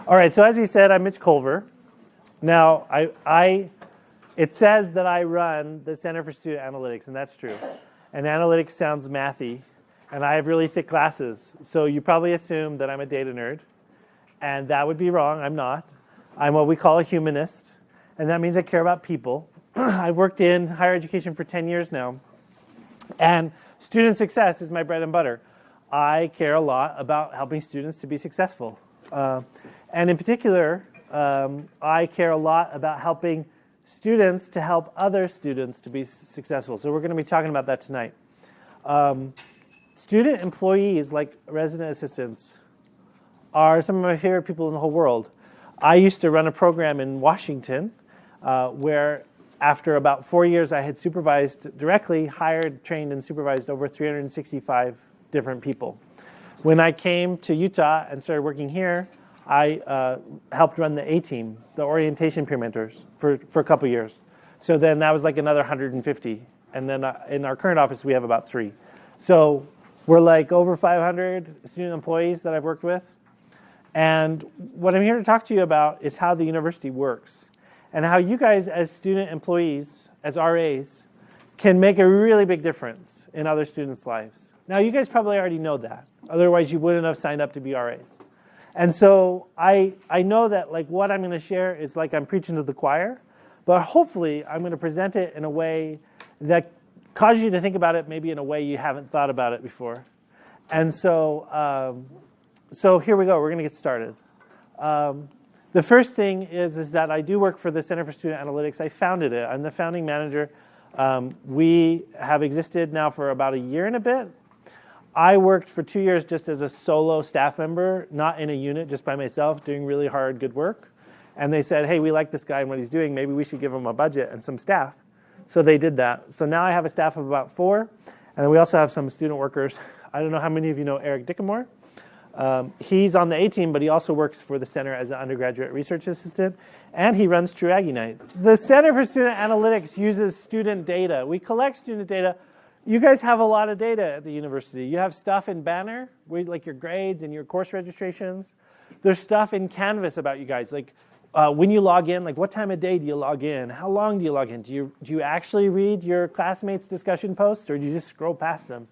All right, so as he said, I'm Mitch Culver. Now, it says that I run the Center for Student Analytics, and that's true. And analytics sounds mathy, and I have really thick glasses. So you probably assume that I'm a data nerd, and that would be wrong. I'm not. I'm what we call a humanist, and that means I care about people. I've worked in higher education for 10 years now, and student success is my bread and butter. I care a lot about helping students to be successful. And in particular, I care a lot about helping students to help other students to be successful. So we're going to be talking about that tonight. Student employees, like resident assistants, are some of my favorite people in the whole world. I used to run a program in Washington where after about 4 years I had directly hired, trained, and supervised over 365 different people. When I came to Utah and started working here, I helped run the A-team, the orientation peer mentors, for a couple years. So then that was like another 150. And then in our current office, we have about 3. So we're like over 500 student employees that I've worked with. And what I'm here to talk to you about is how the university works and how you guys as student employees, as RAs, can make a really big difference in other students' lives. Now, you guys probably already know that. Otherwise, you wouldn't have signed up to be RAs. And so I know that like what I'm going to share is like I'm preaching to the choir, but hopefully I'm going to present it in a way that causes you to think about it maybe in a way you haven't thought about it before. And so here we go. We're going to get started. The first thing is that I do work for the Center for Student Analytics. I founded it. I'm the founding manager. We have existed now for about a year and a bit. I worked for 2 years just as a solo staff member, not in a unit, just by myself, doing really hard, good work. And they said, hey, we like this guy and what he's doing. Maybe we should give him a budget and some staff. So they did that. So now I have a staff of about 4. And then we also have some student workers. I don't know how many of you know Eric Dickamore. He's on the A-team, but he also works for the center as an undergraduate research assistant. And he runs True Aggie Night. The Center for Student Analytics uses student data. We collect student data. You guys have a lot of data at the university. You have stuff in Banner, like your grades and your course registrations. There's stuff in Canvas about you guys, like when you log in, like what time of day do you log in? How long do you log in? Do you actually read your classmates' discussion posts, or do you just scroll past them?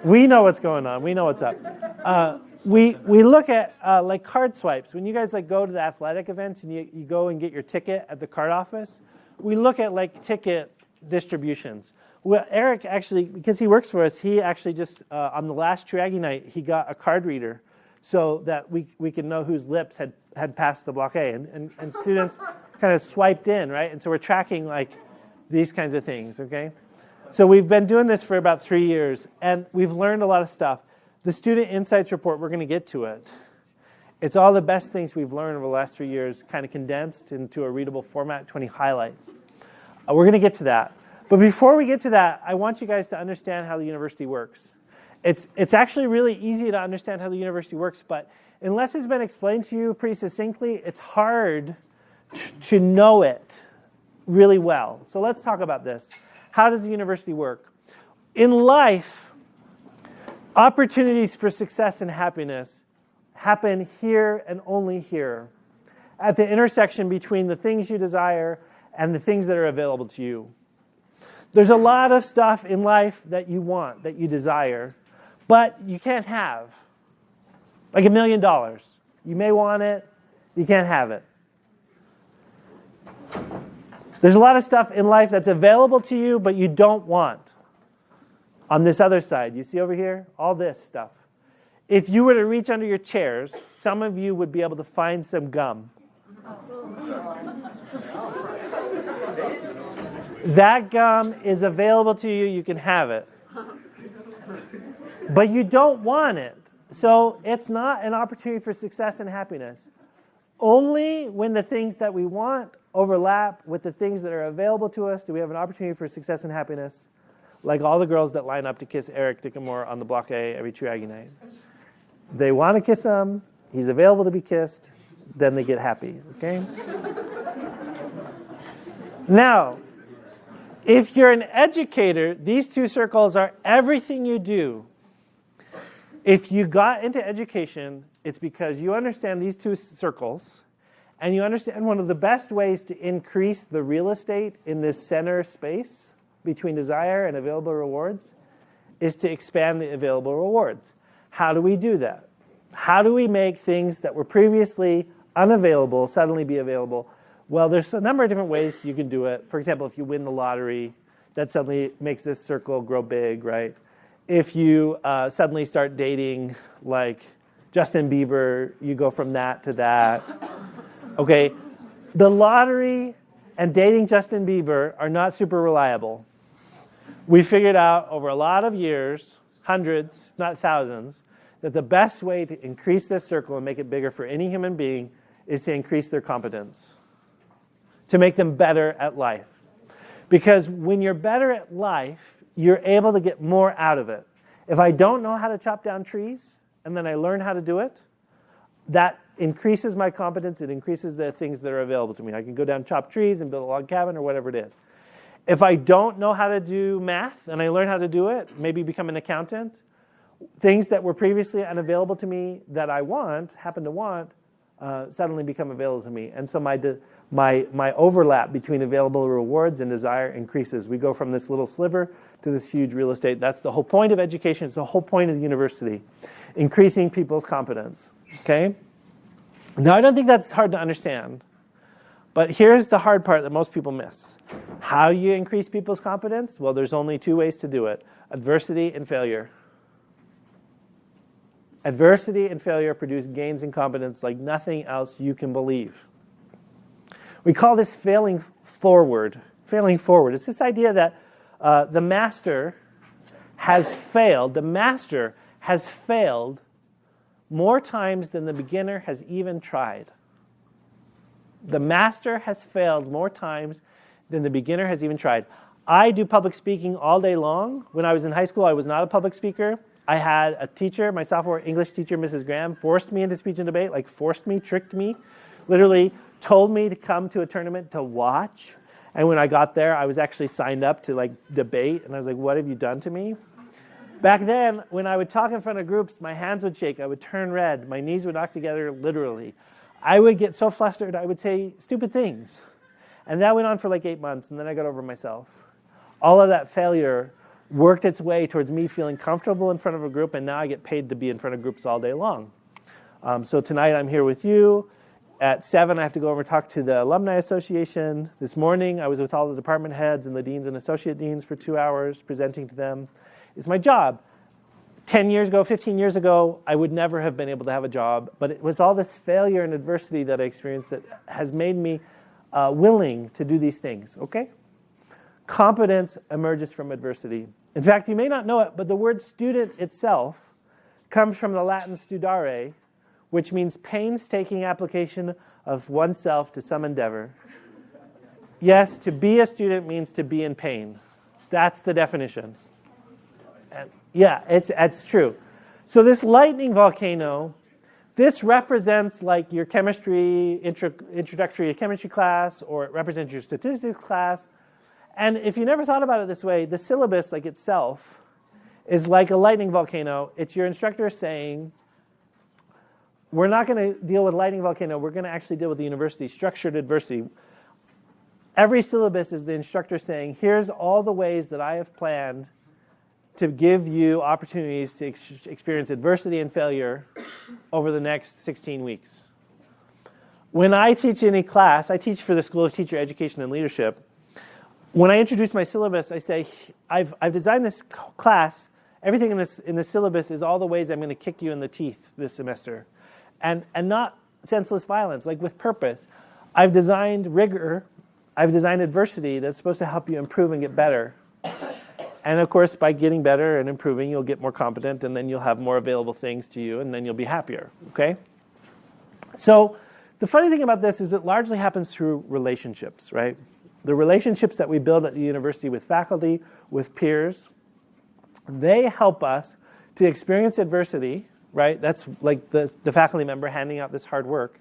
We know what's going on. We know what's up. We look at like card swipes. When you guys like go to the athletic events and you go and get your ticket at the card office, we look at like ticket distributions. Well, Eric actually, because he works for us, he actually just, on the last True Aggie Night, he got a card reader so that we could know whose lips had passed the blockade. And students kind of swiped in, right? And so we're tracking like these kinds of things, okay? So we've been doing this for about 3 years, and we've learned a lot of stuff. The Student Insights Report, we're going to get to it. It's all the best things we've learned over the last 3 years, kind of condensed into a readable format, 20 highlights. We're going to get to that. But before we get to that, I want you guys to understand how the university works. It's actually really easy to understand how the university works, but unless it's been explained to you pretty succinctly, it's hard to know it really well. So let's talk about this. How does the university work? In life, opportunities for success and happiness happen here and only here, at the intersection between the things you desire and the things that are available to you. There's a lot of stuff in life that you want, that you desire, but you can't have. Like $1 million. You may want it, you can't have it. There's a lot of stuff in life that's available to you, but you don't want. On this other side, you see over here, all this stuff. If you were to reach under your chairs, some of you would be able to find some gum. That gum is available to you, you can have it. But you don't want it. So it's not an opportunity for success and happiness. Only when the things that we want overlap with the things that are available to us do we have an opportunity for success and happiness, like all the girls that line up to kiss Eric Dickamore on the Block A every True Aggie Night. They want to kiss him, he's available to be kissed, then they get happy, okay? Now, if you're an educator, these 2 circles are everything you do. If you got into education, it's because you understand these two circles, and you understand one of the best ways to increase the real estate in this center space between desire and available rewards is to expand the available rewards. How do we do that? How do we make things that were previously unavailable suddenly be available? Well, there's a number of different ways you can do it. For example, if you win the lottery, that suddenly makes this circle grow big, right? If you suddenly start dating like Justin Bieber, you go from that to that. Okay, the lottery and dating Justin Bieber are not super reliable. We figured out over a lot of years, hundreds, not thousands, that the best way to increase this circle and make it bigger for any human being is to increase their competence, to make them better at life. Because when you're better at life, you're able to get more out of it. If I don't know how to chop down trees, and then I learn how to do it, that increases my competence. It increases the things that are available to me. I can go down, chop trees, and build a log cabin, or whatever it is. If I don't know how to do math, and I learn how to do it, maybe become an accountant, things that were previously unavailable to me that I happen to want, suddenly become available to me. And so my overlap between available rewards and desire increases. We go from this little sliver to this huge real estate. That's the whole point of education. It's the whole point of the university, increasing people's competence. Okay? Now, I don't think that's hard to understand, but here's the hard part that most people miss. How do you increase people's competence? Well, there's only two ways to do it: adversity and failure. Adversity and failure produce gains in competence like nothing else you can believe. We call this failing forward. Failing forward. It's this idea that the master has failed. The master has failed more times than the beginner has even tried. The master has failed more times than the beginner has even tried. I do public speaking all day long. When I was in high school, I was not a public speaker. I had a teacher, my sophomore English teacher, Mrs. Graham, forced me into speech and debate, like forced me, tricked me, literally told me to come to a tournament to watch. And when I got there, I was actually signed up to like debate. And I was like, what have you done to me? Back then, when I would talk in front of groups, my hands would shake. I would turn red. My knees would knock together, literally. I would get so flustered, I would say stupid things. And that went on for like 8 months, and then I got over myself. All of that failure worked its way towards me feeling comfortable in front of a group, and now I get paid to be in front of groups all day long. So tonight I'm here with you. At 7, I have to go over and talk to the Alumni Association. This morning, I was with all the department heads and the deans and associate deans for 2 hours, presenting to them. It's my job. 10 years ago, 15 years ago, I would never have been able to have a job, but it was all this failure and adversity that I experienced that has made me willing to do these things, okay? Competence emerges from adversity. In fact, you may not know it, but the word student itself comes from the Latin studare, which means painstaking application of oneself to some endeavor. Yes, to be a student means to be in pain. That's the definition. Yeah, it's true. So this lightning volcano, this represents like your chemistry, introductory chemistry class, or it represents your statistics class. And if you never thought about it this way, the syllabus like itself is like a lightning volcano. It's your instructor saying, we're not going to deal with lightning volcano. We're going to actually deal with the university structured adversity. Every syllabus is the instructor saying, here's all the ways that I have planned to give you opportunities to experience adversity and failure over the next 16 weeks. When I teach any class, I teach for the School of Teacher Education and Leadership. When I introduce my syllabus, I say, I've designed this class. Everything in this syllabus is all the ways I'm going to kick you in the teeth this semester. And not senseless violence, like with purpose. I've designed rigor. I've designed adversity that's supposed to help you improve and get better. And of course, by getting better and improving, you'll get more competent, and then you'll have more available things to you, and then you'll be happier, okay? So the funny thing about this is it largely happens through relationships, right? The relationships that we build at the university with faculty, with peers, they help us to experience adversity, right? That's like the faculty member handing out this hard work.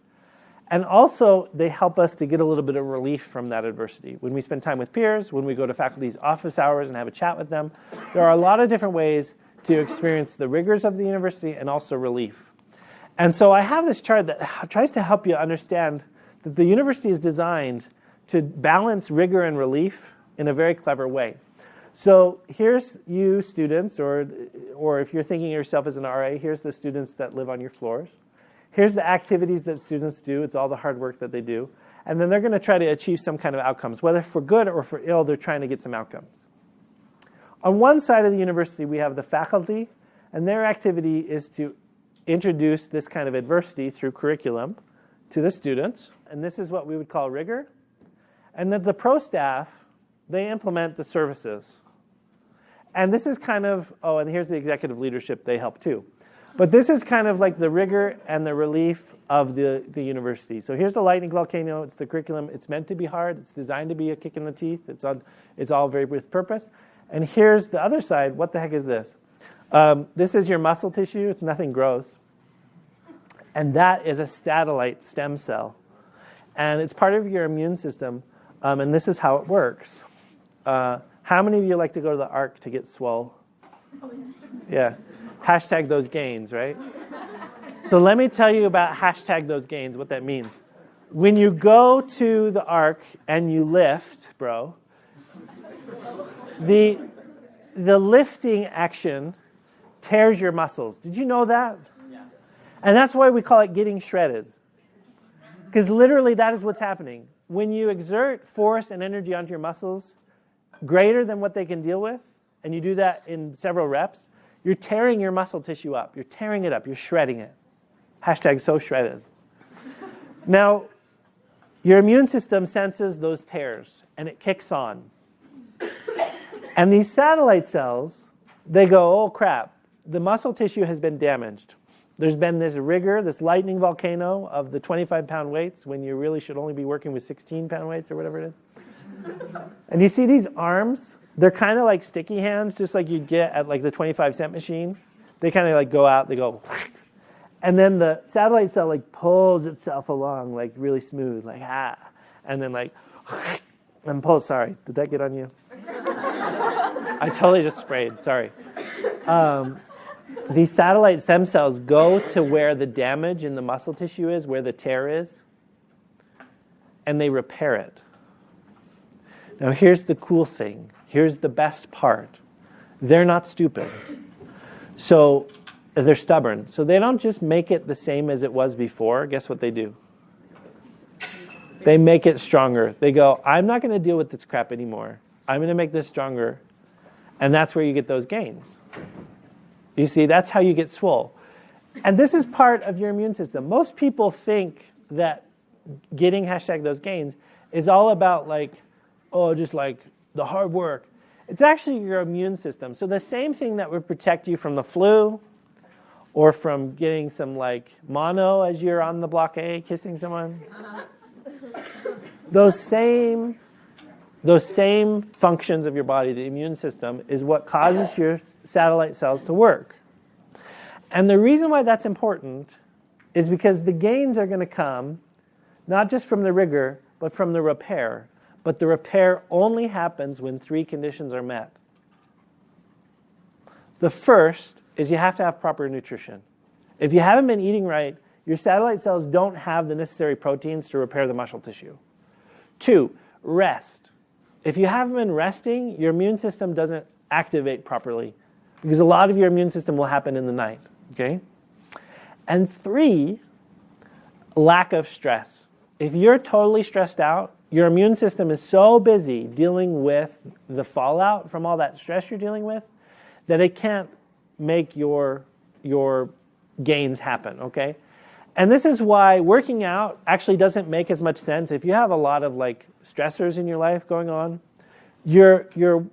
And also, they help us to get a little bit of relief from that adversity. When we spend time with peers, when we go to faculty's office hours and have a chat with them, there are a lot of different ways to experience the rigors of the university and also relief. And so I have this chart that tries to help you understand that the university is designed to balance rigor and relief in a very clever way. So here's you students, or if you're thinking of yourself as an RA, here's the students that live on your floors. Here's the activities that students do. It's all the hard work that they do. And then they're going to try to achieve some kind of outcomes. Whether for good or for ill, they're trying to get some outcomes. On one side of the university, we have the faculty, and their activity is to introduce this kind of adversity through curriculum to the students. And this is what we would call rigor. And then the pro staff, they implement the services. And this is kind of, oh, and here's the executive leadership, they help too. But this is kind of like the rigor and the relief of the university. So here's the lightning volcano. It's the curriculum. It's meant to be hard. It's designed to be a kick in the teeth. It's all very with purpose. And here's the other side. What the heck is this? This is your muscle tissue. It's nothing gross. And that is a satellite stem cell. And it's part of your immune system. And this is how it works. How many of you like to go to the Ark to get swole? Yeah. Hashtag those gains, right? So let me tell you about hashtag those gains, what that means. When you go to the Ark and you lift, bro, the lifting action tears your muscles. Did you know that? Yeah. And that's why we call it getting shredded. Because literally that is what's happening. When you exert force and energy onto your muscles greater than what they can deal with, and you do that in several reps, you're tearing your muscle tissue up. You're tearing it up. You're shredding it. Hashtag so shredded. Now, your immune system senses those tears, and it kicks on. And these satellite cells, they go, oh, crap. The muscle tissue has been damaged. There's been this rigor, this lightning volcano of the 25-pound weights when you really should only be working with 16-pound weights or whatever it is. And you see these arms? They're kind of like sticky hands, just like you'd get at like the 25-cent machine. They kind of like go out, they go, and then the satellite cell like pulls itself along like really smooth, like and then like, and pulls. Sorry, did that get on you? I totally just sprayed. Sorry. These satellite stem cells go to where the damage in the muscle tissue is, where the tear is, and they repair it. Now here's the cool thing. Here's the best part. They're not stupid. So they're stubborn. So they don't just make it the same as it was before. Guess what they do? They make it stronger. They go, I'm not going to deal with this crap anymore. I'm going to make this stronger. And that's where you get those gains. You see, that's how you get swole. And this is part of your immune system. Most people think that getting hashtag those gains is all about like, oh, just like the hard work. It's actually your immune system. So the same thing that would protect you from the flu or from getting some like mono as you're on the block A kissing someone. Those same functions of your body, the immune system, is what causes your satellite cells to work. And the reason why that's important is because the gains are going to come not just from the rigor, but from the repair. But the repair only happens when three conditions are met. The first is you have to have proper nutrition. If you haven't been eating right, your satellite cells don't have the necessary proteins to repair the muscle tissue. 2, rest. If you haven't been resting, your immune system doesn't activate properly because a lot of your immune system will happen in the night. Okay? And 3, lack of stress. If you're totally stressed out, your immune system is so busy dealing with the fallout from all that stress you're dealing with that it can't make your gains happen, okay? And this is why working out actually doesn't make as much sense. If you have a lot of like stressors in your life going on, your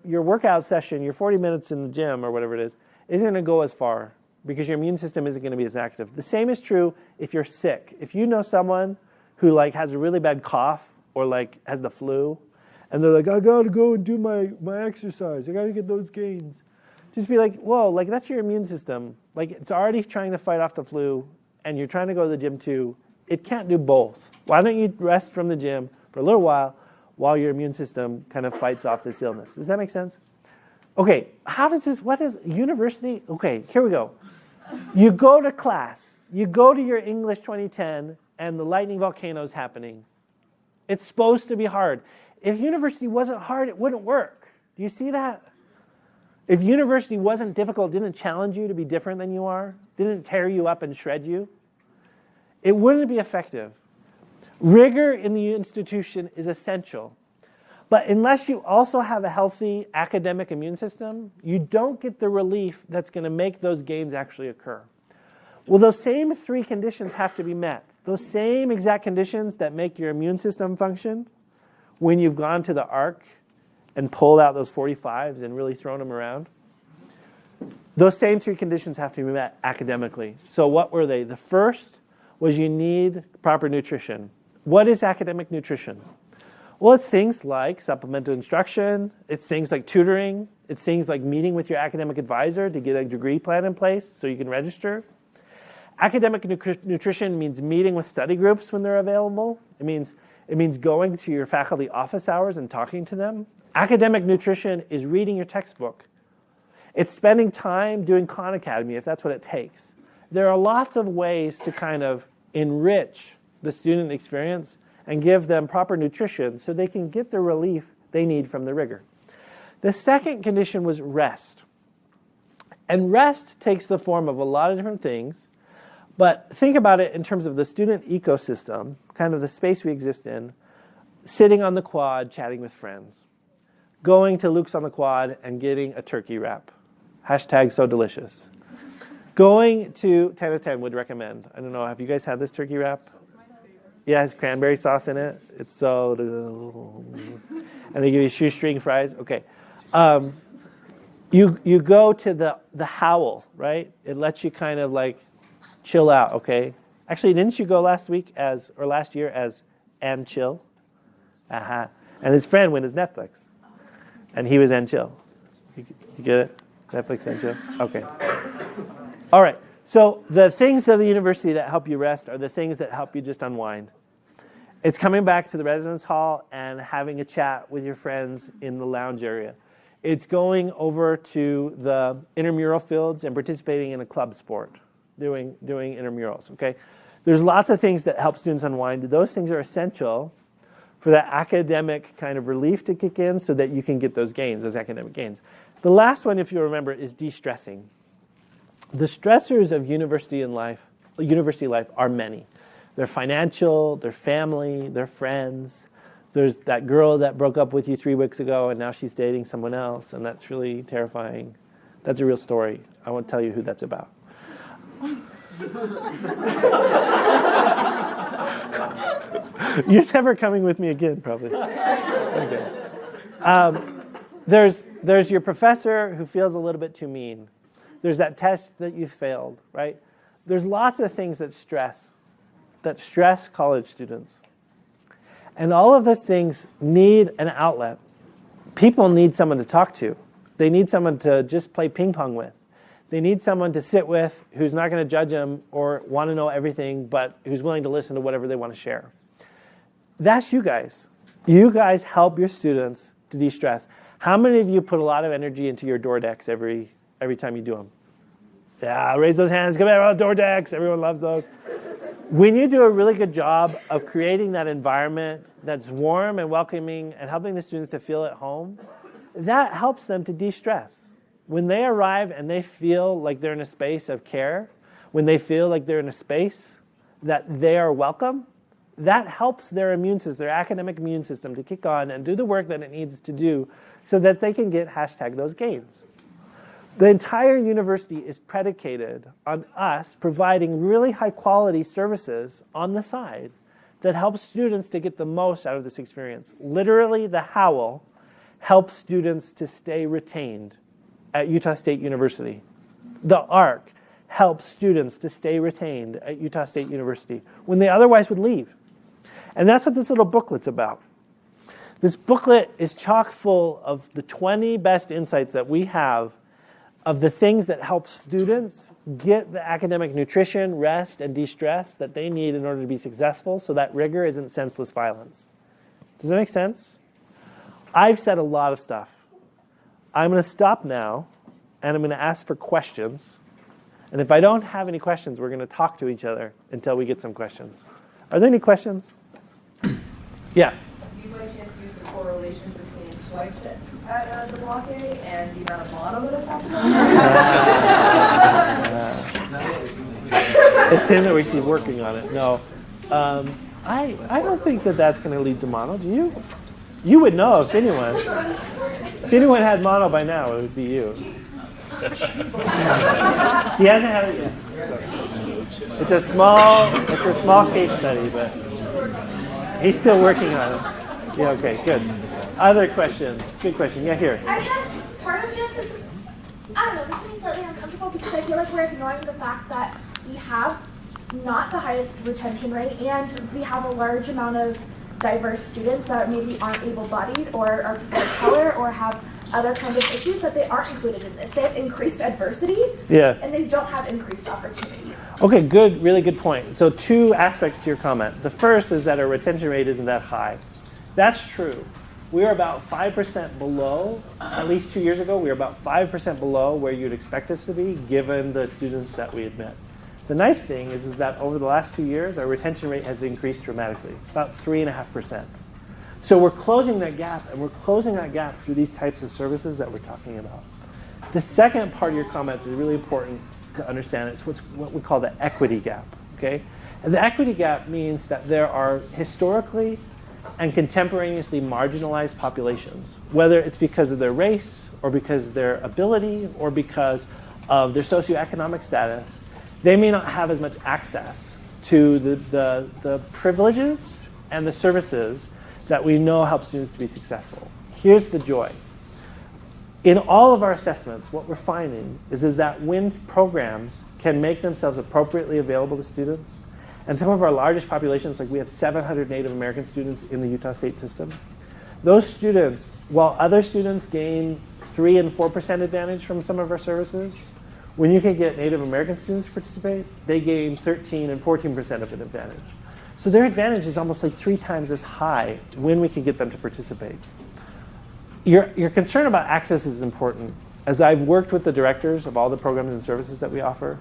workout session, your 40 minutes in the gym or whatever it is, isn't going to go as far because your immune system isn't going to be as active. The same is true if you're sick. If you know someone who like has a really bad cough or like has the flu, and they're like, I gotta go and do my exercise. I gotta get those gains. Just be like, whoa, like that's your immune system. Like it's already trying to fight off the flu, and you're trying to go to the gym too. It can't do both. Why don't you rest from the gym for a little while your immune system kind of fights off this illness? Does that make sense? Okay, what is university? Okay, here we go. You go to class, you go to your English 2010, and the lightning volcano is happening. It's supposed to be hard. If university wasn't hard, it wouldn't work. Do you see that? If university wasn't difficult, didn't challenge you to be different than you are, didn't tear you up and shred you, it wouldn't be effective. Rigor in the institution is essential. But unless you also have a healthy academic immune system, you don't get the relief that's going to make those gains actually occur. Well, those same three conditions have to be met. Those same exact conditions that make your immune system function when you've gone to the ARC and pulled out those 45s and really thrown them around. Those same three conditions have to be met academically. So what were they? The first was you need proper nutrition. What is academic nutrition? Well, it's things like supplemental instruction. It's things like tutoring. It's things like meeting with your academic advisor to get a degree plan in place so you can register. Academic nutrition means meeting with study groups when they're available. It means going to your faculty office hours and talking to them. Academic nutrition is reading your textbook. It's spending time doing Khan Academy if that's what it takes. There are lots of ways to kind of enrich the student experience and give them proper nutrition so they can get the relief they need from the rigor. The second condition was rest. And rest takes the form of a lot of different things. But think about it in terms of the student ecosystem, kind of the space we exist in, sitting on the quad, chatting with friends, going to Luke's on the quad and getting a turkey wrap. Hashtag so delicious. Going to 10 of 10 would recommend. I don't know, have you guys had this turkey wrap? Yeah, it has cranberry sauce in it. It's so, and they give you shoestring fries. Okay. You go to the Howl, right? It lets you kind of like chill out, okay? Actually, didn't you go last year as and chill? And his friend went as Netflix. And he was and chill. You get it? Netflix and chill? Okay. All right. So the things of the university that help you rest are the things that help you just unwind. It's coming back to the residence hall and having a chat with your friends in the lounge area. It's going over to the intramural fields and participating in a club sport, doing intramurals, okay? There's lots of things that help students unwind. Those things are essential for that academic kind of relief to kick in so that you can get those gains, those academic gains. The last one, if you remember, is de-stressing. The stressors of university life are many. They're financial, they're family, they're friends. There's that girl that broke up with you 3 weeks ago and now she's dating someone else, and that's really terrifying. That's a real story. I won't tell you who that's about. You're never coming with me again, probably. Okay. There's your professor who feels a little bit too mean. There's that test that you failed, right? There's lots of things that stress college students. And all of those things need an outlet. People need someone to talk to. They need someone to just play ping pong with. They need someone to sit with who's not going to judge them or want to know everything, but who's willing to listen to whatever they want to share. That's you guys. You guys help your students to de-stress. How many of you put a lot of energy into your door decks every time you do them? Yeah, raise those hands. Come here, door decks. Everyone loves those. When you do a really good job of creating that environment that's warm and welcoming and helping the students to feel at home, that helps them to de-stress. When they arrive and they feel like they're in a space of care, when they feel like they're in a space that they are welcome, that helps their immune system, their academic immune system, to kick on and do the work that it needs to do so that they can get #those gains. The entire university is predicated on us providing really high quality services on the side that helps students to get the most out of this experience. Literally, the Howl helps students to stay retained at Utah State University. The ARC helps students to stay retained at Utah State University when they otherwise would leave. And that's what this little booklet's about. This booklet is chock full of the 20 best insights that we have of the things that help students get the academic nutrition, rest, and de-stress that they need in order to be successful so that rigor isn't senseless violence. Does that make sense? I've said a lot of stuff. I'm going to stop now, and I'm going to ask for questions. And if I don't have any questions, we're going to talk to each other until we get some questions. Are there any questions? Yeah. Do you by chance use the correlation between swipes at the block A and the amount of mono that is happening? It's in that we keep working on it. No. I don't think that that's going to lead to mono. Do you? You would know if anyone. If anyone had mono by now, it would be you. He hasn't had it yet. It's a small case study, but he's still working on it. Yeah, okay, good. Other questions? Good question. Yeah, here. I guess part of me is just, I don't know, makes me slightly uncomfortable because I feel like we're ignoring the fact that we have not the highest retention rate and we have a large amount of diverse students that maybe aren't able-bodied or are people of color or have other kinds of issues that they aren't included in this. They have increased adversity, and they don't have increased opportunity. Okay, good, really good point. So 2 aspects to your comment. The first is that our retention rate isn't that high. That's true. We are about 5% below, at least 2 years ago, we were about 5% below where you'd expect us to be given the students that we admit. The nice thing is that over the last 2 years, our retention rate has increased dramatically, about 3.5%. So we're closing that gap, and we're closing that gap through these types of services that we're talking about. The second part of your comments is really important to understand. It's what we call the equity gap, okay? And the equity gap means that there are historically and contemporaneously marginalized populations, whether it's because of their race or because of their ability or because of their socioeconomic status. They may not have as much access to the privileges and the services that we know help students to be successful. Here's the joy. In all of our assessments, what we're finding is that when programs can make themselves appropriately available to students, and some of our largest populations, like we have 700 Native American students in the Utah State system, those students, while other students gain 3 and 4% advantage from some of our services, when you can get Native American students to participate, they gain 13 and 14% of an advantage. So their advantage is almost like 3 times as high when we can get them to participate. Your concern about access is important. As I've worked with the directors of all the programs and services that we offer,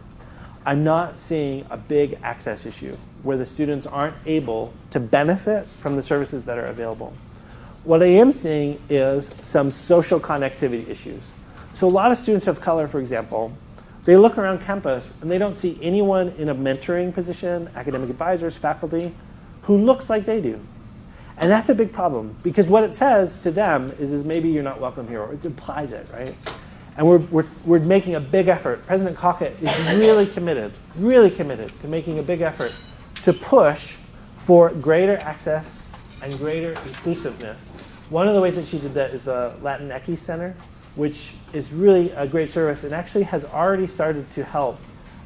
I'm not seeing a big access issue where the students aren't able to benefit from the services that are available. What I am seeing is some social connectivity issues. So a lot of students of color, for example, they look around campus and they don't see anyone in a mentoring position, academic advisors, faculty, who looks like they do. And that's a big problem because what it says to them is maybe you're not welcome here, or it implies it, right? And we're making a big effort. President Cockett is really committed to making a big effort to push for greater access and greater inclusiveness. One of the ways that she did that is the Latinx Center, which is really a great service and actually has already started to help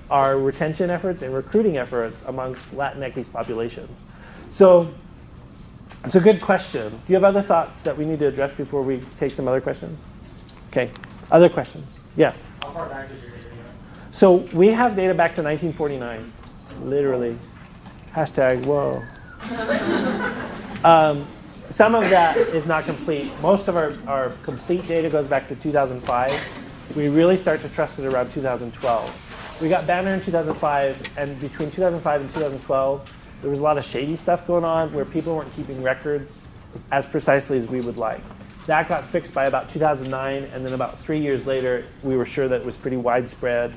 our retention efforts and recruiting efforts amongst Latinx populations. So it's a good question. Do you have other thoughts that we need to address before we take some other questions? Okay, other questions? Yeah. How far back is your data? So we have data back to 1949, literally. Hashtag, whoa. Some of that is not complete. Most of our complete data goes back to 2005. We really start to trust it around 2012. We got Banner in 2005, and between 2005 and 2012, there was a lot of shady stuff going on where people weren't keeping records as precisely as we would like. That got fixed by about 2009, and then about 3 years later, we were sure that it was pretty widespread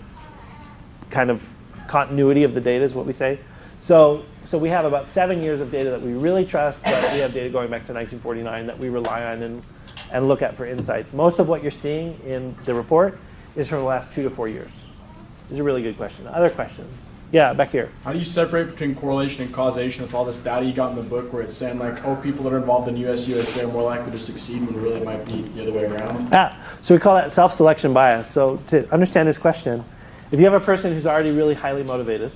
kind of continuity of the data is what we say. So we have about 7 years of data that we really trust, but we have data going back to 1949 that we rely on and look at for insights. Most of what you're seeing in the report is from the last 2 to 4 years. This is a really good question. Other questions? Yeah, back here. How do you separate between correlation and causation with all this data you got in the book where it's saying like, oh, people that are involved in USA are more likely to succeed when really it might be the other way around? So we call that self-selection bias. So to understand this question, if you have a person who's already really highly motivated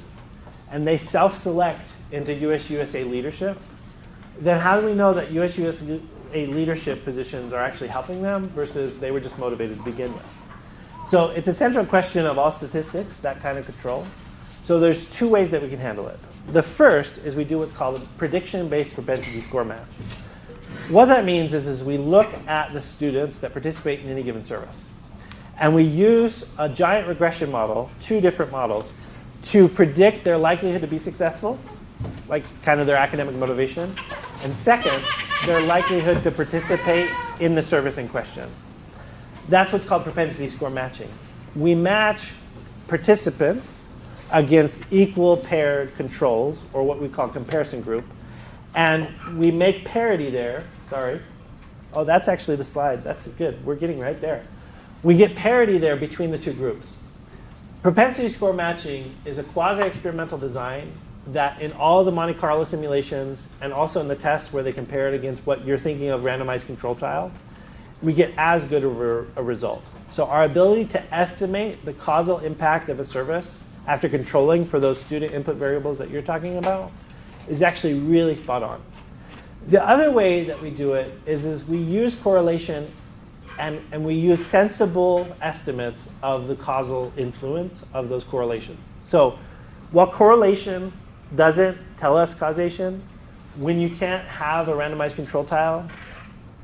and they self-select into USA leadership, then how do we know that USA leadership positions are actually helping them versus they were just motivated to begin with? So it's a central question of all statistics, that kind of control. So there's 2 ways that we can handle it. The first is we do what's called a prediction-based propensity score match. What that means is we look at the students that participate in any given service. And we use a giant regression model, 2 different models, to predict their likelihood to be successful, like kind of their academic motivation. And second, their likelihood to participate in the service in question. That's what's called propensity score matching. We match participants against equal paired controls, or what we call comparison group. And we make parity there. Sorry. Oh, that's actually the slide. That's good. We're getting right there. We get parity there between the 2 groups. Propensity score matching is a quasi-experimental design that in all the Monte Carlo simulations and also in the tests where they compare it against what you're thinking of randomized control trial, we get as good of a result. So our ability to estimate the causal impact of a service after controlling for those student input variables that you're talking about is actually really spot on. The other way that we do it is we use correlation and we use sensible estimates of the causal influence of those correlations. So while correlation doesn't tell us causation, when you can't have a randomized control trial,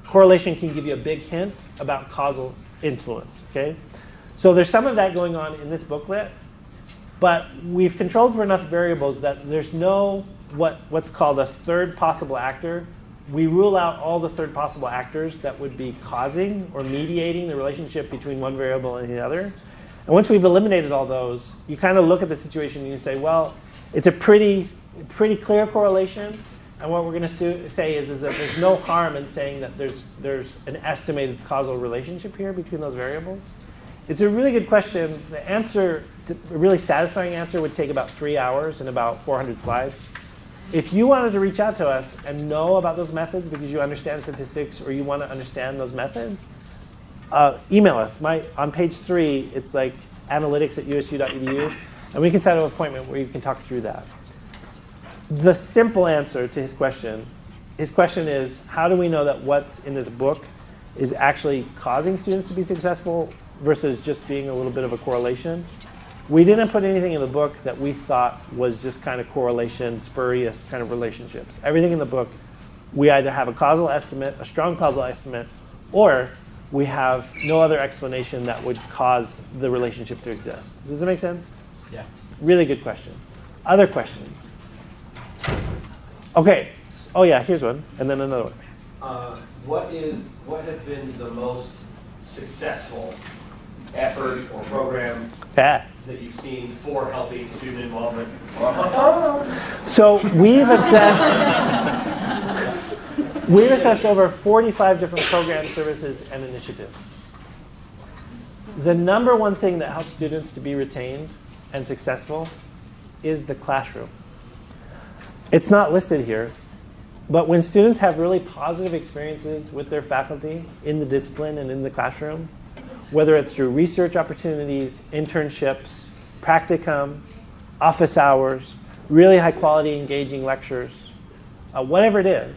correlation can give you a big hint about causal influence. Okay? So there's some of that going on in this booklet, but we've controlled for enough variables that there's no what's called a third possible actor. We rule out all the third possible actors that would be causing or mediating the relationship between one variable and the other. And once we've eliminated all those, you kind of look at the situation and you say, well, it's a pretty clear correlation. And what we're going to say is that there's no harm in saying that there's an estimated causal relationship here between those variables. It's a really good question. The answer, a really satisfying answer, would take about 3 hours and about 400 slides. If you wanted to reach out to us and know about those methods because you understand statistics or you want to understand those methods, email us. On page 3, it's like analytics@usu.edu, and we can set up an appointment where you can talk through that. The simple answer to his question is, how do we know that what's in this book is actually causing students to be successful versus just being a little bit of a correlation? We didn't put anything in the book that we thought was just kind of correlation, spurious kind of relationships. Everything in the book, we either have a causal estimate, a strong causal estimate, or we have no other explanation that would cause the relationship to exist. Does that make sense? Yeah. Really good question. Other questions? Okay. Oh yeah, here's one, and then another one. What has been the most successful effort or program Yeah. that you've seen for helping student involvement? So we've assessed over 45 different programs, services, and initiatives. The number one thing that helps students to be retained and successful is the classroom. It's not listed here, but when students have really positive experiences with their faculty in the discipline and in the classroom, whether it's through research opportunities, internships, practicum, office hours, really high quality engaging lectures, whatever it is,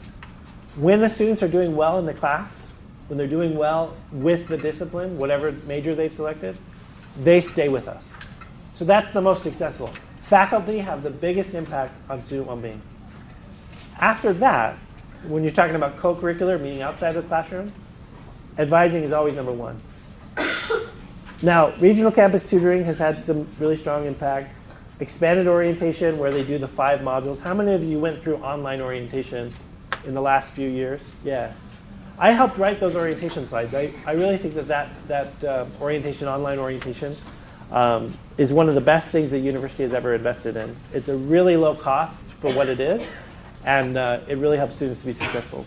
when the students are doing well in the class, when they're doing well with the discipline, whatever major they've selected, they stay with us. So that's the most successful. Faculty have the biggest impact on student well-being. After that, when you're talking about co-curricular, meaning outside the classroom, advising is always number one. Now, regional campus tutoring has had some really strong impact. Expanded orientation, where they do the 5 modules. How many of you went through online orientation in the last few years? Yeah. I helped write those orientation slides. I really think that orientation, online orientation, is one of the best things the university has ever invested in. It's a really low cost for what it is, and it really helps students to be successful.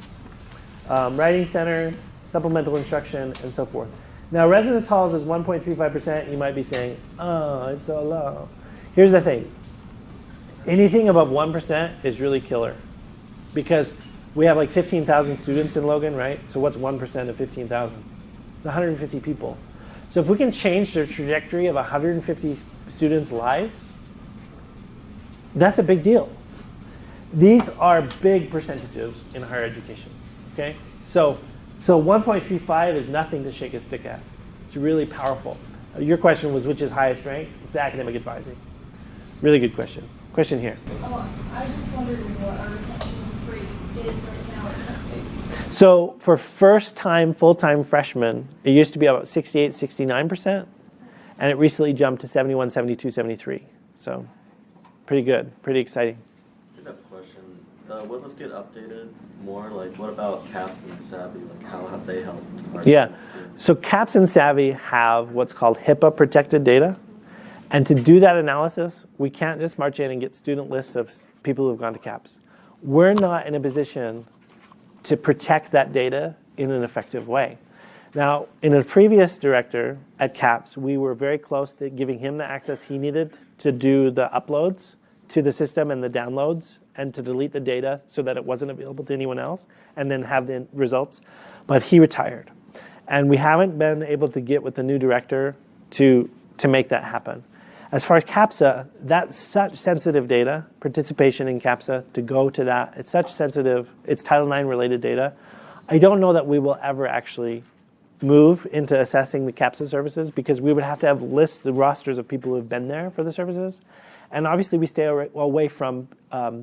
Writing center, supplemental instruction, and so forth. Now, residence halls is 1.35%. You might be saying, oh, it's so low. Here's the thing. Anything above 1% is really killer, because we have like 15,000 students in Logan, right? So what's 1% of 15,000? It's 150 people. So if we can change the trajectory of 150 students' lives, that's a big deal. These are big percentages in higher education, okay? So 1.35 is nothing to shake a stick at. It's really powerful. Your question was, which is highest ranked? It's academic advising. Really good question. Question here. I just wondered what our retention rate is right now So for first-time, full-time freshmen, it used to be about 68, 69%, and it recently jumped to 71, 72, 73. So pretty good, pretty exciting. I have a question. Will this get updated more? Like, what about CAPS and Savvy? Like, how have they helped our Yeah. students? So CAPS and Savvy have what's called HIPAA-protected data. And to do that analysis, we can't just march in and get student lists of people who have gone to CAPS. We're not in a position to protect that data in an effective way. Now, in a previous director at CAPS, we were very close to giving him the access he needed to do the uploads to the system and the downloads and to delete the data so that it wasn't available to anyone else and then have the results. But he retired. And we haven't been able to get with the new director to make that happen. As far as CAPSA, that's such sensitive data, participation in CAPSA, to go to that. It's such sensitive, it's Title IX related data. I don't know that we will ever actually move into assessing the CAPSA services because we would have to have lists and rosters of people who have been there for the services. And obviously we stay away from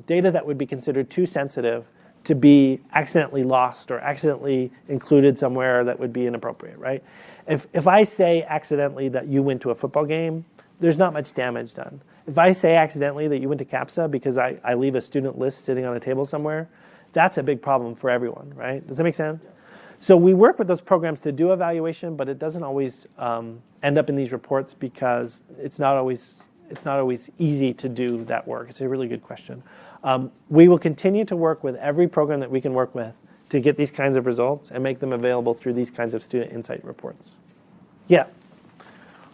data that would be considered too sensitive to be accidentally lost or accidentally included somewhere that would be inappropriate, right? If I say accidentally that you went to a football game, there's not much damage done. If I say accidentally that you went to CAPSA because I leave a student list sitting on a table somewhere, that's a big problem for everyone, right? Does that make sense? Yeah. So we work with those programs to do evaluation, but it doesn't always end up in these reports because it's not always easy to do that work. It's a really good question. We will continue to work with every program that we can work with to get these kinds of results and make them available through these kinds of student insight reports. Yeah.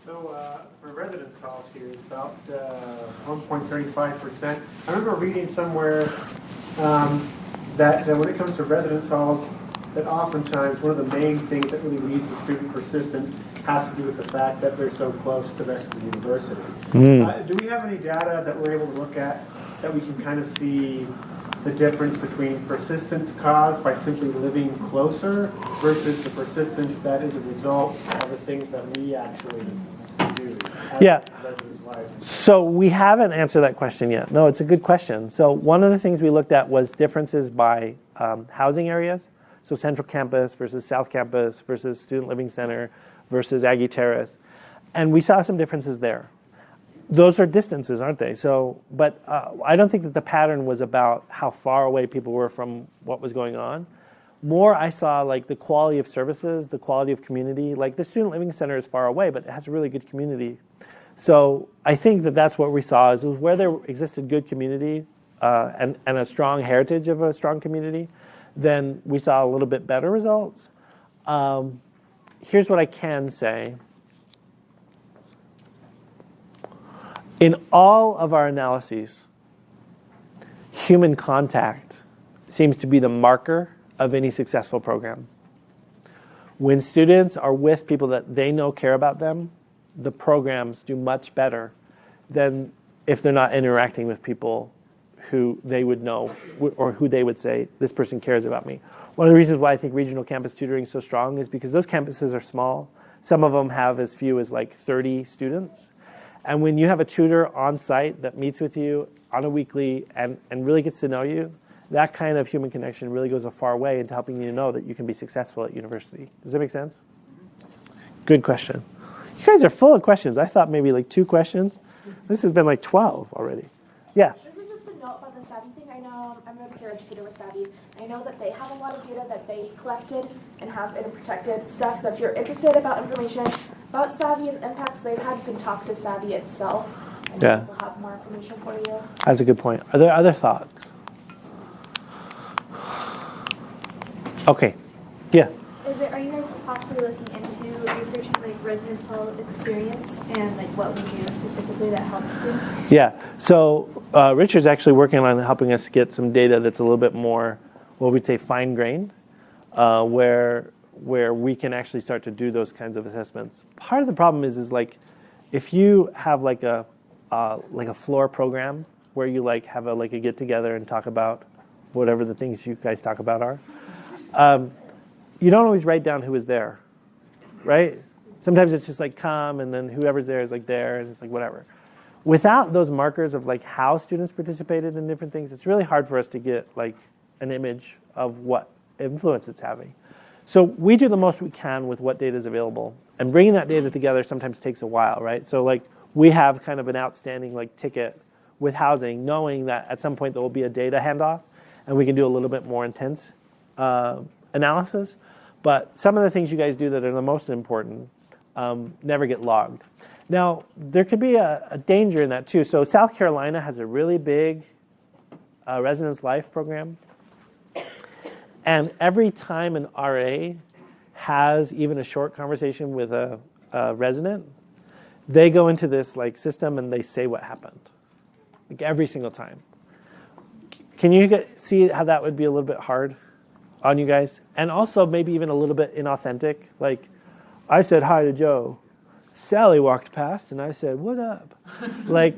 So for residence halls here, it's about 1.35%. I remember reading somewhere that when it comes to residence halls, that oftentimes one of the main things that really leads to student persistence has to do with the fact that they're so close to the rest of the university. Do we have any data that we're able to look at that we can kind of see the difference between persistence caused by simply living closer versus the persistence that is a result of the things that we actually do? Yeah. So we haven't answered that question yet. No, it's a good question. So one of the things we looked at was differences by housing areas. So Central Campus versus South Campus versus Student Living Center versus Aggie Terrace. And we saw some differences there. Those are distances, aren't they? So, but I don't think that the pattern was about how far away people were from what was going on. More, I saw like the quality of services, the quality of community. Like the Student Living Center is far away, but it has a really good community. So I think that that's what we saw is where there existed good community and a strong heritage of a strong community, then we saw a little bit better results. Here's what I can say. In all of our analyses, human contact seems to be the marker of any successful program. When students are with people that they know care about them, the programs do much better than if they're not interacting with people who they would know or who they would say, this person cares about me. One of the reasons why I think regional campus tutoring is so strong is because those campuses are small. Some of them have as few as like 30 students. And when you have a tutor on site that meets with you on a weekly and really gets to know you, that kind of human connection really goes a far way into helping you know that you can be successful at university. Does that make sense? Good question. You guys are full of questions. I thought maybe like 2 questions. This has been like 12 already. Yeah. This is just a note about the Savvy thing. I know I'm a peer educator with Savvy. I know that they have a lot of data that they collected and have in protected stuff. So if you're interested about information about Savvy and the impacts they've had, you can talk to Savvy itself. And Yeah. they'll have more information for you. That's a good point. Are there other thoughts? Okay. Yeah. Are you guys possibly looking into researching like residence hall experience and like what we do specifically that helps students? Yeah. So Richard's actually working on helping us get some data that's a little bit more, what we'd say, fine-grained, where we can actually start to do those kinds of assessments. Part of the problem is like if you have like a floor program where you like have a get together and talk about whatever the things you guys talk about are. You don't always write down who was there, right? Sometimes it's just like come, and then whoever's there is like there, and it's like whatever. Without those markers of like how students participated in different things, it's really hard for us to get like an image of what influence it's having. So we do the most we can with what data is available, and bringing that data together sometimes takes a while, right? So like we have kind of an outstanding like ticket with housing, knowing that at some point there will be a data handoff, and we can do a little bit more intense analysis. But some of the things you guys do that are the most important never get logged. Now, there could be a danger in that too. So South Carolina has a really big residence life program. And every time an RA has even a short conversation with a resident, they go into this like system and they say what happened, like every single time. Can you see how that would be a little bit hard on you guys? And also maybe even a little bit inauthentic. Like, I said hi to Joe. Sally walked past and I said, what up? Like,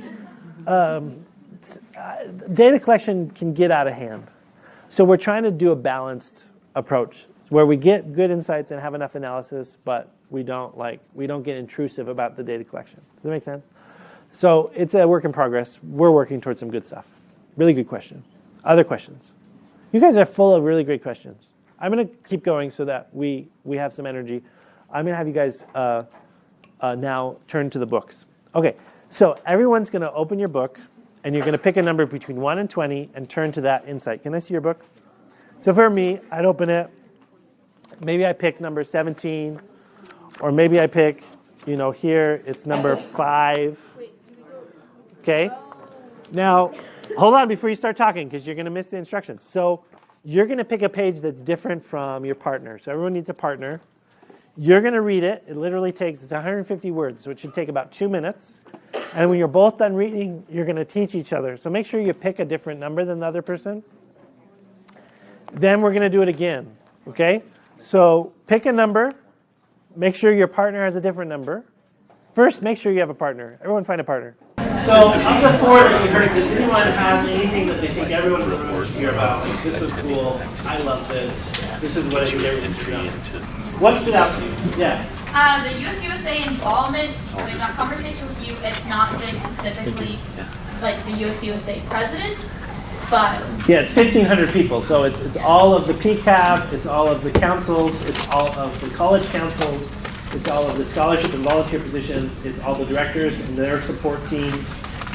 data collection can get out of hand. So we're trying to do a balanced approach where we get good insights and have enough analysis, but we don't get intrusive about the data collection. Does that make sense? So it's a work in progress. We're working towards some good stuff. Really good question. Other questions? You guys are full of really great questions. I'm going to keep going so that we have some energy. I'm going to have you guys now turn to the books. Okay, so everyone's going to open your book, and you're going to pick a number between 1 and 20 and turn to that insight. Can I see your book? So for me, I'd open it. Maybe I pick number 17, or maybe I pick, here it's number 5. Okay? Now, hold on before you start talking, because you're going to miss the instructions. So you're going to pick a page that's different from your partner. So everyone needs a partner. You're going to read it. It literally takes, it's 150 words, so it should take about 2 minutes. And when you're both done reading, you're going to teach each other. So make sure you pick a different number than the other person. Then we're going to do it again, okay? So pick a number. Make sure your partner has a different number. First, make sure you have a partner. Everyone find a partner. So of the 4 that you heard, does anyone have anything that they think everyone in the room should hear about? Like, this was cool. I love this. This is what I think everyone should know. What stood out to you? Yeah. The US-USA involvement, in that conversation with you, it's not just specifically like the US-USA president, but... Yeah, it's 1,500 people, so it's all of the PCAP, it's all of the councils, it's all of the college councils, it's all of the scholarship and volunteer positions, it's all the directors and their support teams,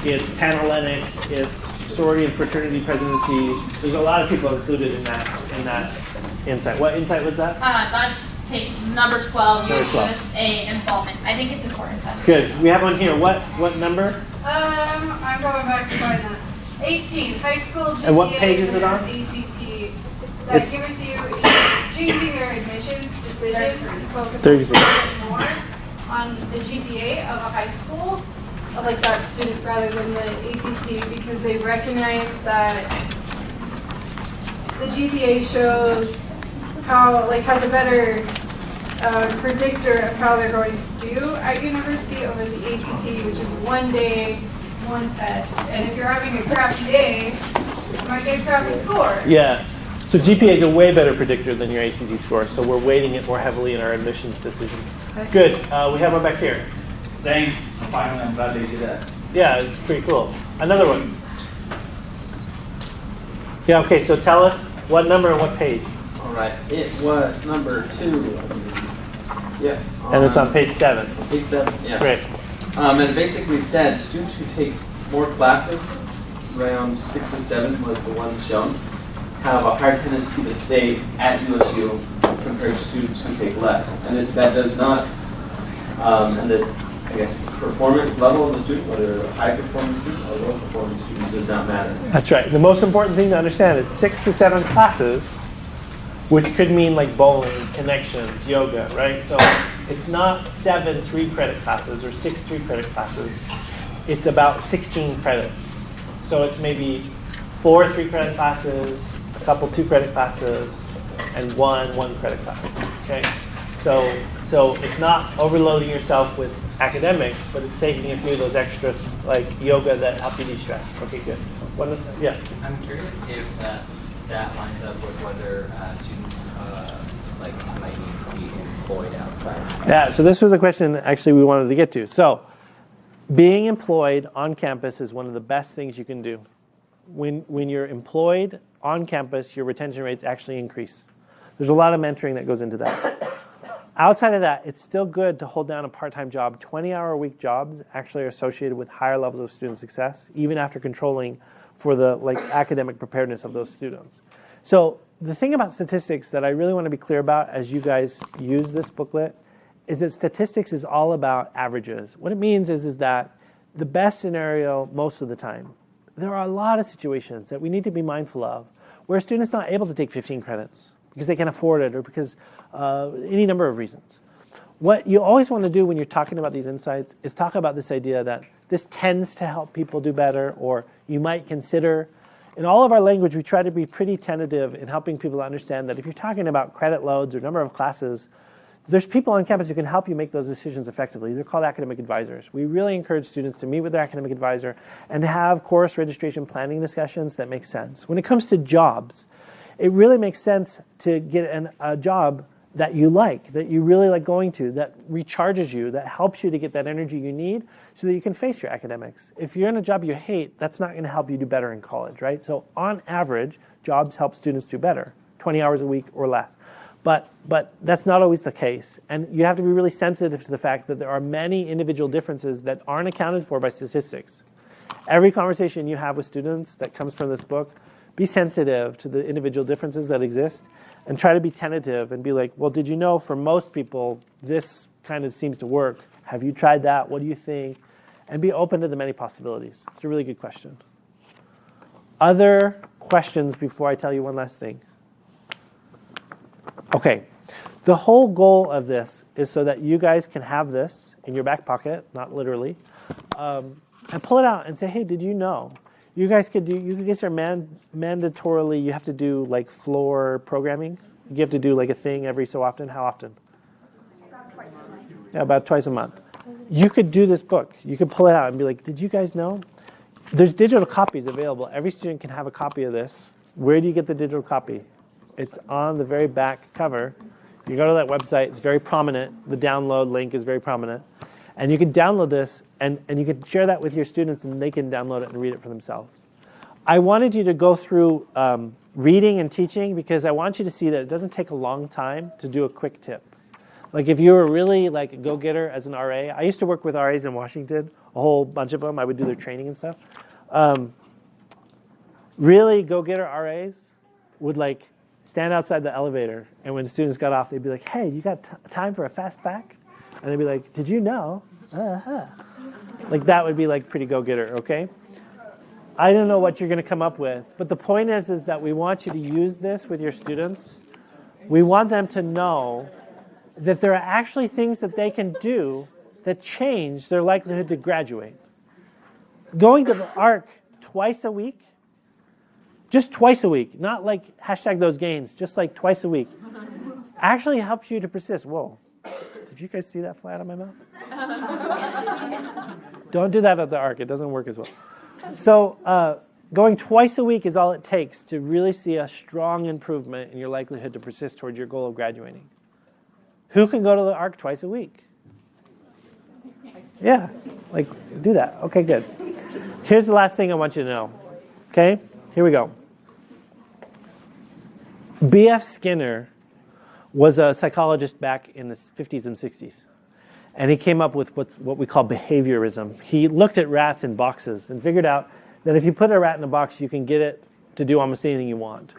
it's Panhellenic, it's sorority and fraternity presidencies. There's a lot of people included in that insight. What insight was that? That's page number 12, Number 12. USA involvement. I think it's important. Good. We have one here. What number? I'm going back to find that. 18, high school GPA And what page is it on? ACT. That gives you changing their admissions decisions to focus 30%. a little bit more on the GPA of a high school, of like that student rather than the ACT, because they recognize that the GPA shows has a better predictor of how they're going to do at university over the ACT, which is 1 day, 1 test. And if you're having a crappy day, you might get a crappy score. Yeah. So GPA is a way better predictor than your ACT score, so we're weighting it more heavily in our admissions decisions. Good. We have one back here. Same. Finally, I'm glad they did that. Yeah, it's pretty cool. Another one. Yeah, okay, so tell us what number and what page. All right. It was number 2. Yeah. And it's on page 7. Page 7, yeah. Great. And it basically said students who take more classes, around 6 and 7 was the one shown, have a higher tendency to stay at USU compared to students who take less. And that does not, and this, I guess, performance level of the student, whether a high performance student or low performance student, does not matter. That's right. The most important thing to understand is 6 to 7 classes, which could mean like bowling, connections, yoga, right? So it's not 7 3-credit classes or 6 3-credit classes. It's about 16 credits. So it's maybe 4 3-credit classes, a couple 2-credit classes, and 1 1-credit class. Okay. So it's not overloading yourself with academics, but it's taking a few of those extra like yoga that help you de-stress. Okay, good. Yeah. I'm curious if that stat lines up with whether students might need to be employed outside. Yeah, so this was a question actually we wanted to get to. So being employed on campus is one of the best things you can do. when you're employed on campus, your retention rates actually increase. There's a lot of mentoring that goes into that. Outside of that, it's still good to hold down a part-time job. 20-hour-a-week jobs actually are associated with higher levels of student success, even after controlling for the academic preparedness of those students. So the thing about statistics that I really want to be clear about as you guys use this booklet is that statistics is all about averages. What it means is that the best scenario most of the time, there are a lot of situations that we need to be mindful of where a student's not able to take 15 credits because they can't afford it or because any number of reasons. What you always want to do when you're talking about these insights is talk about this idea that this tends to help people do better, or you might consider. In all of our language, we try to be pretty tentative in helping people understand that if you're talking about credit loads or number of classes, there's people on campus who can help you make those decisions effectively. They're called academic advisors. We really encourage students to meet with their academic advisor and to have course registration planning discussions that make sense. When it comes to jobs, it really makes sense to get a job that you like, that you really like going to, that recharges you, that helps you to get that energy you need so that you can face your academics. If you're in a job you hate, that's not going to help you do better in college, right? So on average, jobs help students do better, 20 hours a week or less. But that's not always the case. And you have to be really sensitive to the fact that there are many individual differences that aren't accounted for by statistics. Every conversation you have with students that comes from this book, be sensitive to the individual differences that exist and try to be tentative and be like, well, did you know for most people this kind of seems to work? Have you tried that? What do you think? And be open to the many possibilities. It's a really good question. Other questions before I tell you one last thing? Okay, the whole goal of this is so that you guys can have this in your back pocket, not literally, and pull it out and say, hey, did you know? You guys are mandatorily, you have to do like floor programming. You have to do like a thing every so often. How often? About twice a month. Yeah, about twice a month. You could do this book. You could pull it out and be like, did you guys know? There's digital copies available. Every student can have a copy of this. Where do you get the digital copy? It's on the very back cover. You go to that website, it's very prominent. The download link is very prominent. And you can download this, and you can share that with your students, and they can download it and read it for themselves. I wanted you to go through reading and teaching because I want you to see that it doesn't take a long time to do a quick tip. Like if you were really like a go-getter as an RA, I used to work with RAs in Washington, a whole bunch of them. I would do their training and stuff. Really go-getter RAs would like stand outside the elevator, and when the students got off, they'd be like, hey, you got time for a fast fact? And they'd be like, did you know? Like that would be like pretty go-getter, okay? I don't know what you're going to come up with, but the point is that we want you to use this with your students. We want them to know that there are actually things that they can do that change their likelihood to graduate. Going to the ARC twice a week, just twice a week, not like hashtag those gains, just like twice a week, actually helps you to persist. Whoa. Did you guys see that fly out of my mouth? Don't do that at the ARC. It doesn't work as well. So going twice a week is all it takes to really see a strong improvement in your likelihood to persist towards your goal of graduating. Who can go to the ARC twice a week? Yeah, like do that. Okay, good. Here's the last thing I want you to know. Okay, here we go. B.F. Skinner was a psychologist back in the 50s and 60s. And he came up with what we call behaviorism. He looked at rats in boxes and figured out that if you put a rat in a box, you can get it to do almost anything you want.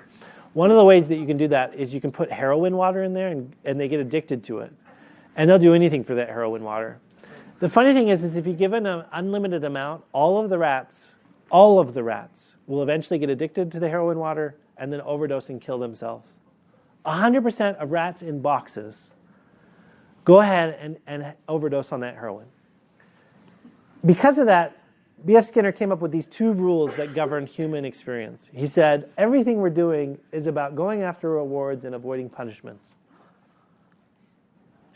One of the ways that you can do that is you can put heroin water in there and they get addicted to it. And they'll do anything for that heroin water. The funny thing is if you give it an unlimited amount, all of the rats will eventually get addicted to the heroin water and then overdose and kill themselves. 100% of rats in boxes go ahead and overdose on that heroin. Because of that, B.F. Skinner came up with these two rules that govern human experience. He said, everything we're doing is about going after rewards and avoiding punishments.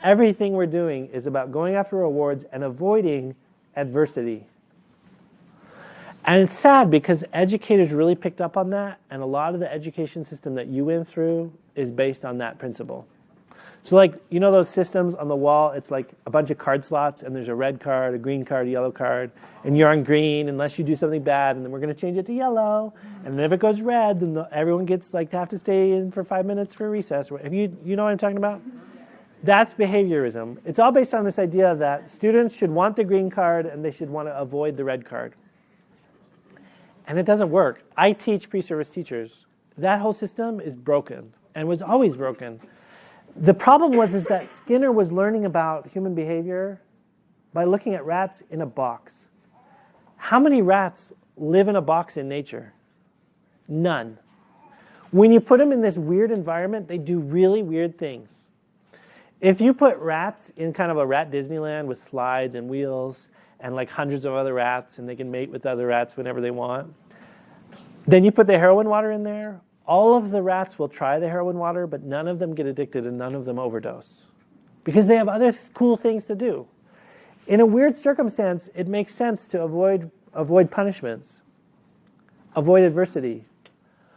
Everything we're doing is about going after rewards and avoiding adversity. And it's sad because educators really picked up on that, and a lot of the education system that you went through is based on that principle. So like, you know those systems on the wall? It's like a bunch of card slots, and there's a red card, a green card, a yellow card, and you're on green unless you do something bad, and then we're going to change it to yellow. And then if it goes red, then everyone gets like to have to stay in for 5 minutes for recess. You know what I'm talking about? That's behaviorism. It's all based on this idea that students should want the green card and they should want to avoid the red card. And it doesn't work. I teach pre-service teachers. That whole system is broken and was always broken. The problem is that Skinner was learning about human behavior by looking at rats in a box. How many rats live in a box in nature? None. When you put them in this weird environment, they do really weird things. If you put rats in kind of a rat Disneyland with slides and wheels and like hundreds of other rats, and they can mate with other rats whenever they want, then you put the heroin water in there, all of the rats will try the heroin water, but none of them get addicted and none of them overdose because they have other cool things to do. In a weird circumstance, it makes sense to avoid punishments, avoid adversity.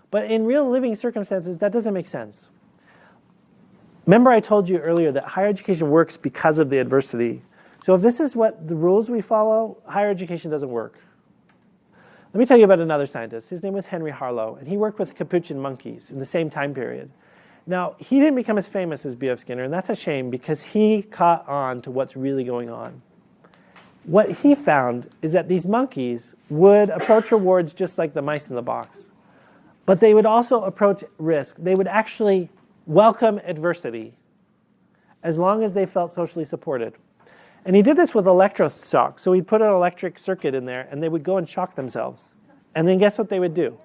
But in real living circumstances, that doesn't make sense. Remember I told you earlier that higher education works because of the adversity. So if this is what the rules we follow, higher education doesn't work. Let me tell you about another scientist. His name was Henry Harlow, and he worked with capuchin monkeys in the same time period. Now, he didn't become as famous as B.F. Skinner, and that's a shame because he caught on to what's really going on. What he found is that these monkeys would approach rewards just like the mice in the box. But they would also approach risk. They would actually welcome adversity as long as they felt socially supported. And he did this with electroshock. So he'd put an electric circuit in there, and they would go and shock themselves. And then guess what they would do?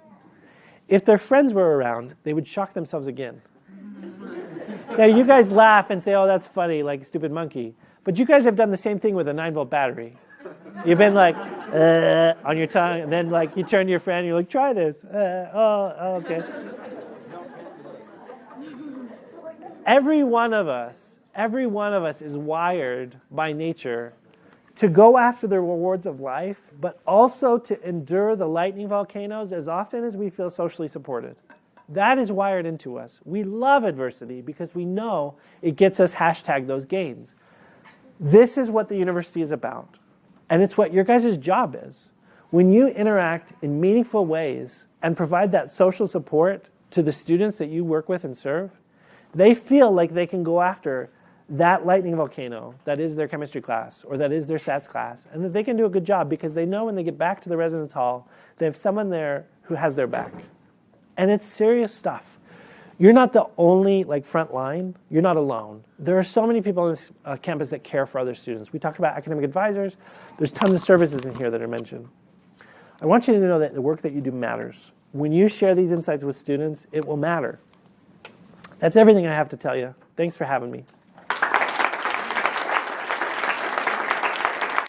If their friends were around, they would shock themselves again. Now, you guys laugh and say, oh, that's funny, like stupid monkey. But you guys have done the same thing with a 9-volt battery. You've been like, on your tongue, and then like you turn to your friend, and you're like, try this. Okay. Every one of us is wired by nature to go after the rewards of life, but also to endure the lightning volcanoes as often as we feel socially supported. That is wired into us. We love adversity because we know it gets us #those gains. This is what the university is about. And it's what your guys' job is. When you interact in meaningful ways and provide that social support to the students that you work with and serve, they feel like they can go after that lightning volcano that is their chemistry class or that is their stats class, and that they can do a good job because they know when they get back to the residence hall, they have someone there who has their back. And it's serious stuff. You're not the only front line. You're not alone. There are so many people on this campus that care for other students. We talked about academic advisors. There's tons of services in here that are mentioned. I want you to know that the work that you do matters. When you share these insights with students, it will matter. That's everything I have to tell you. Thanks for having me.